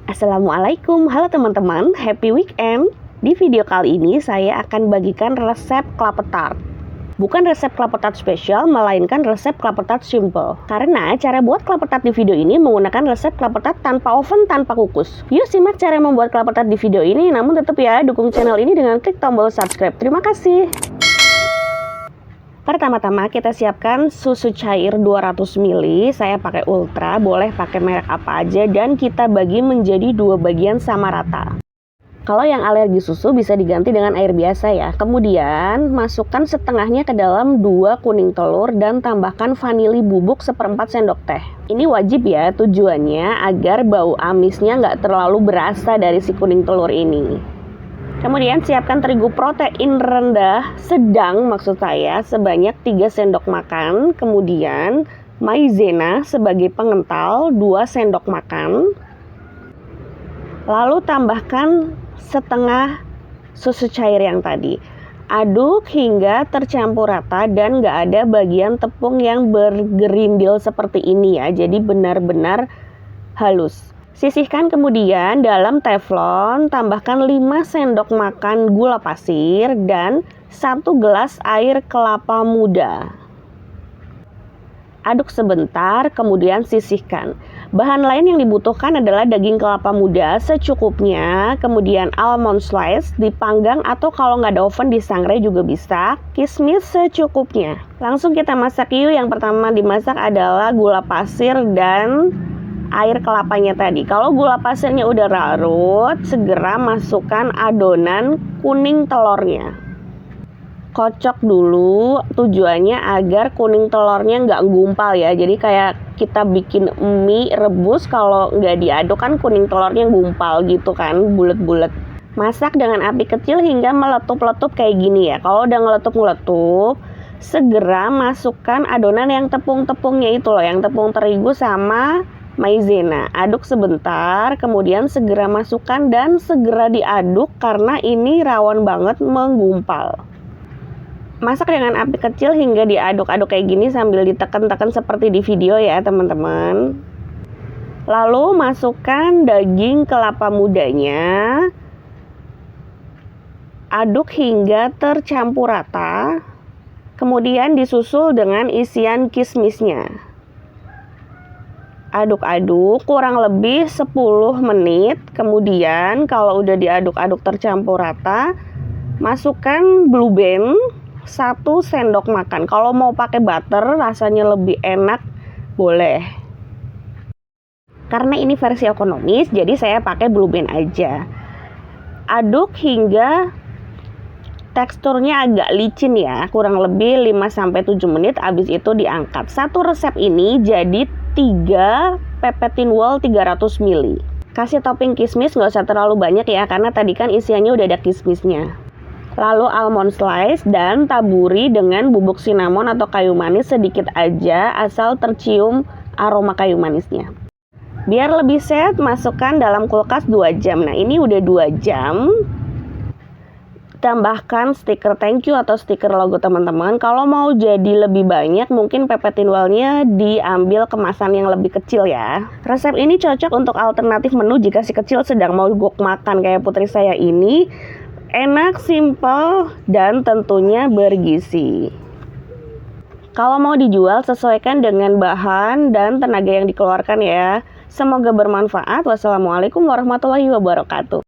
Assalamualaikum, halo teman-teman, happy weekend. Di video kali ini saya akan bagikan resep kelapa tart. Bukan resep kelapa tart spesial, melainkan resep kelapa tart simple. Karena cara buat kelapa tart di video ini menggunakan resep kelapa tart tanpa oven, tanpa kukus. Yuk simak cara membuat kelapa tart di video ini, namun tetap ya dukung channel ini dengan klik tombol subscribe. Terima kasih. Pertama-tama kita siapkan susu cair 200 ml, saya pakai ultra, boleh pakai merek apa aja, dan kita bagi menjadi 2 bagian sama rata. Kalau yang alergi susu bisa diganti dengan air biasa ya. Kemudian masukkan setengahnya ke dalam 2 kuning telur dan tambahkan vanili bubuk 1/4 sendok teh. Ini wajib ya, tujuannya agar bau amisnya nggak terlalu berasa dari si kuning telur ini. Kemudian siapkan terigu protein rendah sedang maksud saya sebanyak 3 sendok makan. Kemudian maizena sebagai pengental 2 sendok makan. Lalu tambahkan setengah susu cair yang tadi. Aduk hingga tercampur rata dan nggak ada bagian tepung yang bergerindil seperti ini ya. Jadi benar-benar halus. Sisihkan kemudian dalam teflon, tambahkan 5 sendok makan gula pasir dan 1 gelas air kelapa muda. Aduk sebentar, kemudian sisihkan. Bahan lain yang dibutuhkan adalah daging kelapa muda secukupnya, kemudian almond slice dipanggang atau kalau nggak ada oven disangrai juga bisa, kismis secukupnya. Langsung kita masak yuk. Yang pertama dimasak adalah gula pasir dan air kelapanya tadi. Kalau gula pasirnya udah larut, segera masukkan adonan kuning telurnya. Kocok dulu, tujuannya agar kuning telurnya nggak gumpal ya. Jadi kayak kita bikin mie rebus, kalau nggak diaduk kan kuning telurnya gumpal gitu kan, bulet-bulet. Masak dengan api kecil hingga meletup-letup kayak gini ya. Kalau udah ngeletup-ngeletup, segera masukkan adonan yang tepung-tepungnya itu loh, yang tepung terigu sama maizena. Aduk sebentar, kemudian segera masukkan dan segera diaduk karena ini rawan banget menggumpal. Masak dengan api kecil hingga diaduk-aduk kayak gini sambil ditekan-tekan seperti di video ya teman-teman. Lalu masukkan daging kelapa mudanya. Aduk hingga tercampur rata. Kemudian disusul dengan isian kismisnya. Aduk-aduk kurang lebih 10 menit. Kemudian kalau udah diaduk-aduk tercampur rata, masukkan blue band 1 sendok makan. Kalau mau pakai butter rasanya lebih enak, boleh. Karena ini versi ekonomis, jadi saya pakai blue band aja. Aduk hingga teksturnya agak licin ya, kurang lebih 5-7 menit, habis itu diangkat. Satu resep ini jadi 3 pepetin wol 300 ml. Kasih topping kismis nggak usah terlalu banyak ya, karena tadi kan isiannya udah ada kismisnya. Lalu almond slice dan taburi dengan bubuk cinnamon atau kayu manis sedikit aja, asal tercium aroma kayu manisnya. Biar lebih sehat, masukkan dalam kulkas 2 jam. Nah ini udah 2 jam. Tambahkan stiker thank you atau stiker logo teman-teman. Kalau mau jadi lebih banyak, mungkin pepetin wallnya diambil kemasan yang lebih kecil ya. Resep ini cocok untuk alternatif menu jika si kecil sedang mau gok makan kayak putri saya ini. Enak, simple, dan tentunya bergizi. Kalau mau dijual, sesuaikan dengan bahan dan tenaga yang dikeluarkan ya. Semoga bermanfaat. Wassalamualaikum warahmatullahi wabarakatuh.